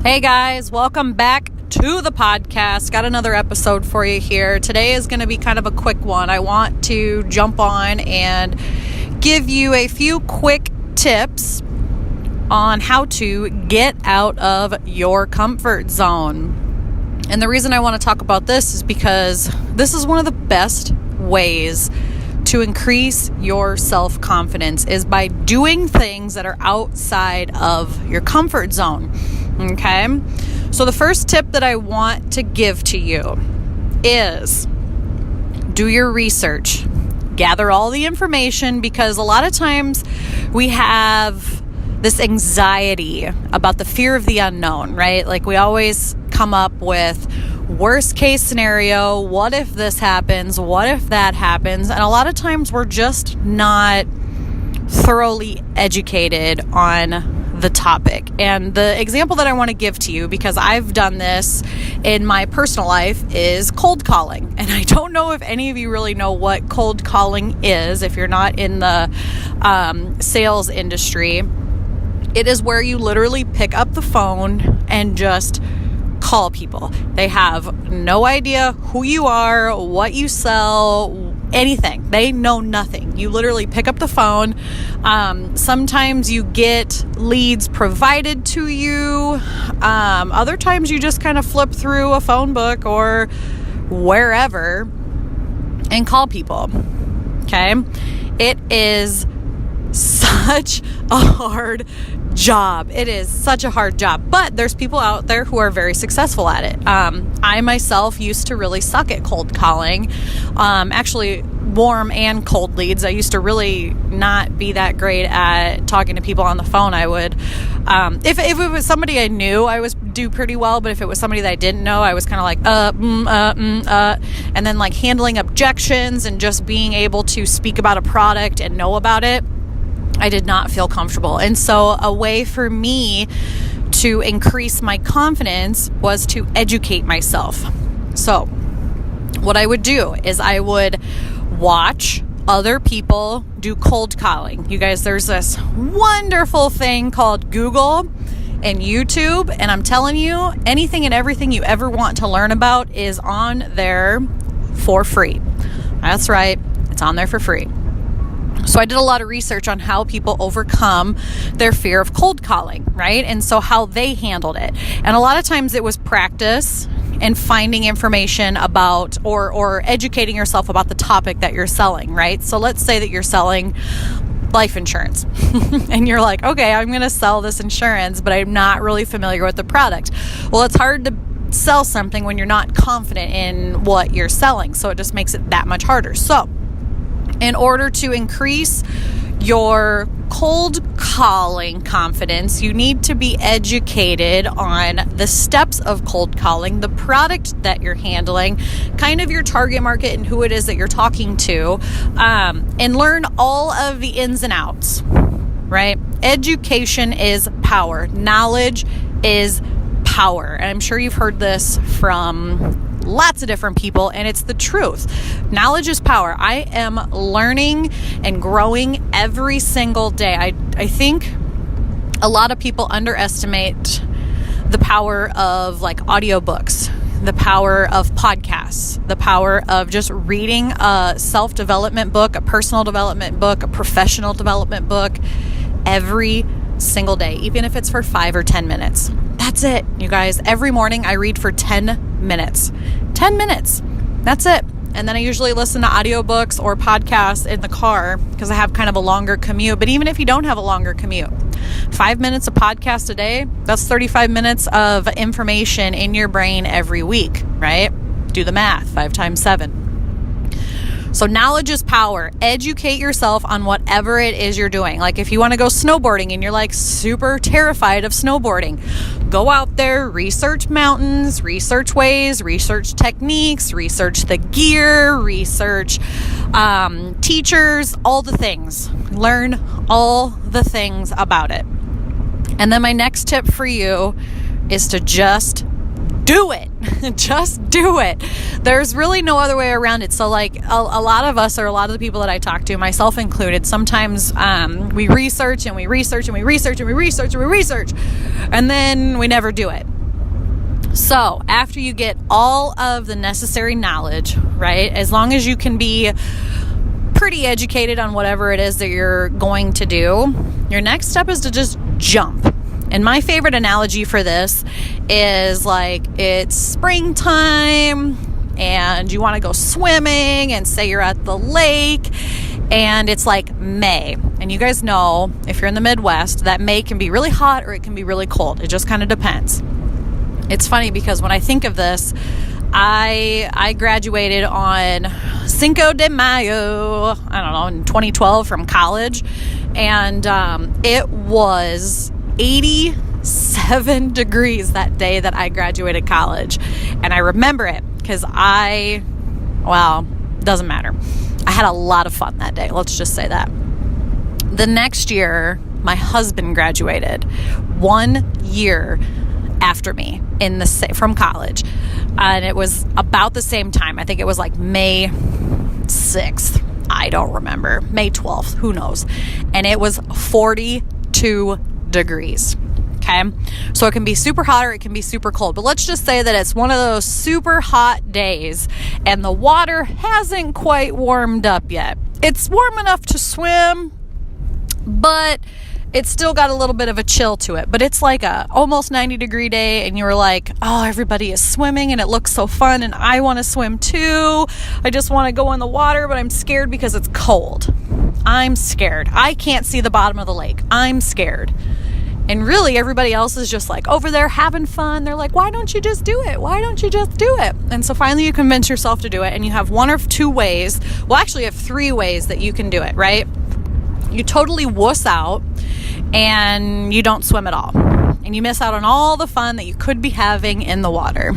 Hey guys, welcome back to the podcast. Got another episode for you here. Today is going to be kind of a quick one. I want to jump on and give you a few quick tips on how to get out of your comfort zone. And the reason I want to talk about this is because this is one of the best ways to increase your self-confidence is by doing things that are outside of your comfort zone. Okay? So the first tip that I want to give to you is do your research. Gather all the information, because a lot of times we have this anxiety about the fear of the unknown, right? Like we always come up with worst case scenario, what if this happens, what if that happens? And a lot of times we're just not thoroughly educated on the topic. And the example that I want to give to you, because I've done this in my personal life, is cold calling. And I don't know if any of you really know what cold calling is if you're not in the sales industry. It is where you literally pick up the phone and just call people. They have no idea who you are, what you sell, anything. They know nothing. You literally pick up the phone. Sometimes you get leads provided to you. Other times you just kind of flip through a phone book or wherever and call people. Okay? It is such a hard job. It is such a hard job, but there's people out there who are very successful at it. I myself used to really suck at cold calling, actually warm and cold leads. I used to really not be that great at talking to people on the phone. I would, if it was somebody I knew, I was do pretty well, but if it was somebody that I didn't know, I was kind of like, and then like handling objections and just being able to speak about a product and know about it, I did not feel comfortable. And so a way for me to increase my confidence was to educate myself. So what I would do is I would watch other people do cold calling. You guys, there's this wonderful thing called Google and YouTube. And I'm telling you, anything and everything you ever want to learn about is on there for free. That's right. It's on there for free. So I did a lot of research on how people overcome their fear of cold calling, right? And so how they handled it. And a lot of times it was practice and finding information about or educating yourself about the topic that you're selling, right? So let's say that you're selling life insurance and you're like, okay, I'm going to sell this insurance, but I'm not really familiar with the product. Well, it's hard to sell something when you're not confident in what you're selling. So it just makes it that much harder. So in order to increase your cold calling confidence, you need to be educated on the steps of cold calling, the product that you're handling, kind of your target market and who it is that you're talking to, and learn all of the ins and outs, right? Education is power. Knowledge is power. And I'm sure you've heard this from lots of different people, and it's the truth. Knowledge is power. I am learning and growing every single day. I think a lot of people underestimate the power of like audiobooks, the power of podcasts, the power of just reading a self-development book, a personal development book, a professional development book every single day, even if it's for 5 or 10 minutes. That's it, you guys. Every morning I read for 10 minutes. 10 minutes. That's it. And then I usually listen to audiobooks or podcasts in the car because I have kind of a longer commute. But even if you don't have a longer commute, 5 minutes of podcast a day, that's 35 minutes of information in your brain every week, right? Do the math, 5 times 7. So knowledge is power. Educate yourself on whatever it is you're doing. Like if you want to go snowboarding and you're like super terrified of snowboarding, go out there, research mountains, research ways, research techniques, research the gear, research teachers, all the things. Learn all the things about it. And then my next tip for you is to just do it. Just do it. There's really no other way around it. So like a lot of us, or a lot of the people that I talk to, myself included, sometimes we research and we research and we research and we research and we research and then we never do it. So after you get all of the necessary knowledge, right, as long as you can be pretty educated on whatever it is that you're going to do, your next step is to just jump. And my favorite analogy for this is like it's springtime and you want to go swimming, and say you're at the lake and it's like May. And you guys know, if you're in the Midwest, that May can be really hot or it can be really cold. It just kind of depends. It's funny because when I think of this, I graduated on Cinco de Mayo, I don't know, in 2012 from college. And it was 87 degrees that day that I graduated college. And I remember it because doesn't matter. I had a lot of fun that day. Let's just say that. The next year, my husband graduated 1 year after me from college. And it was about the same time. I think it was like May 6th. I don't remember. May 12th. Who knows? And it was 42 degrees. Okay. So it can be super hot or it can be super cold. But let's just say that it's one of those super hot days and the water hasn't quite warmed up yet. It's warm enough to swim, but it's still got a little bit of a chill to it. But it's like a almost 90-degree day and you were like, oh, everybody is swimming and it looks so fun and I want to swim too. I just want to go in the water, but I'm scared because it's cold. I'm scared. I can't see the bottom of the lake. I'm scared. And really everybody else is just like over there having fun. They're like, why don't you just do it? Why don't you just do it? And so finally you convince yourself to do it, and you have one or two ways. Well, actually you have three ways that you can do it, right? You totally wuss out and you don't swim at all. And you miss out on all the fun that you could be having in the water.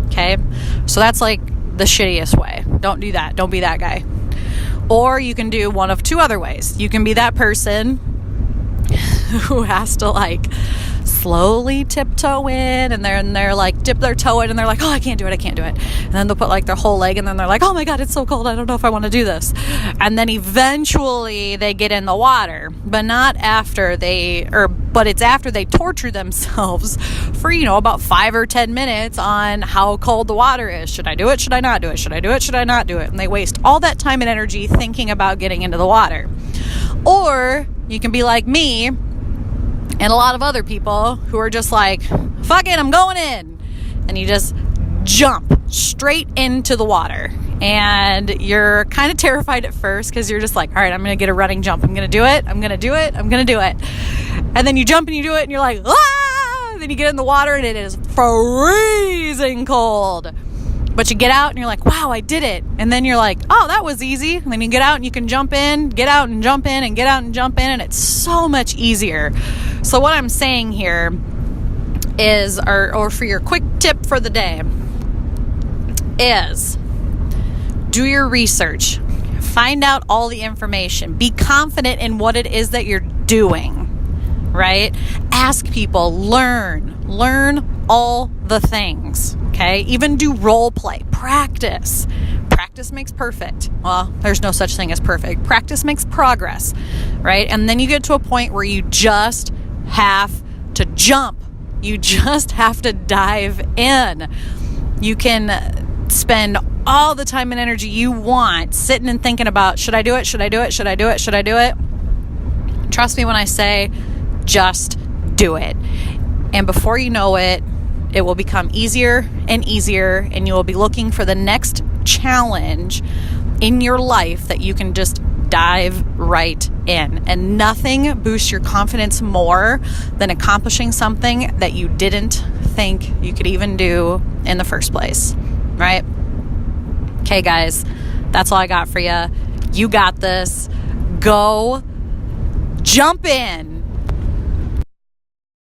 Okay? So that's like the shittiest way. Don't do that. Don't be that guy. Or you can do one of two other ways. You can be that person who has to like slowly tiptoe in, and they're like dip their toe in and they're like, oh, I can't do it. And then they'll put like their whole leg, and then they're like, oh my God, it's so cold. I don't know if I want to do this. And then eventually they get in the water, but it's after they torture themselves for, about 5 or 10 minutes on how cold the water is. Should I do it? Should I not do it? Should I do it? Should I not do it? And they waste all that time and energy thinking about getting into the water. Or you can be like me and a lot of other people who are just like, fuck it, I'm going in. And you just jump straight into the water. And you're kind of terrified at first because you're just like, all right, I'm going to get a running jump. I'm going to do it. I'm going to do it. I'm going to do it. And then you jump and you do it and you're like, ah! And then you get in the water and it is freezing cold. But you get out and you're like, wow, I did it. And then you're like, oh, that was easy. And then you get out and you can jump in, get out and jump in, and get out and jump in. And it's so much easier. So what I'm saying here is, or for your quick tip for the day, is do your research. Find out all the information. Be confident in what it is that you're doing, right? Ask people, learn all the things. Okay, even do role play, practice. Practice makes perfect. Well, there's no such thing as perfect. Practice makes progress, right? And then you get to a point where you just have to jump. You just have to dive in. You can spend all the time and energy you want sitting and thinking about, should I do it? Should I do it? Should I do it? Should I do it? Trust me when I say, just do it. And before you know it, it will become easier and easier, and you will be looking for the next challenge in your life that you can just dive right in. And nothing boosts your confidence more than accomplishing something that you didn't think you could even do in the first place, right? Okay, guys, that's all I got for you. You got this. Go jump in.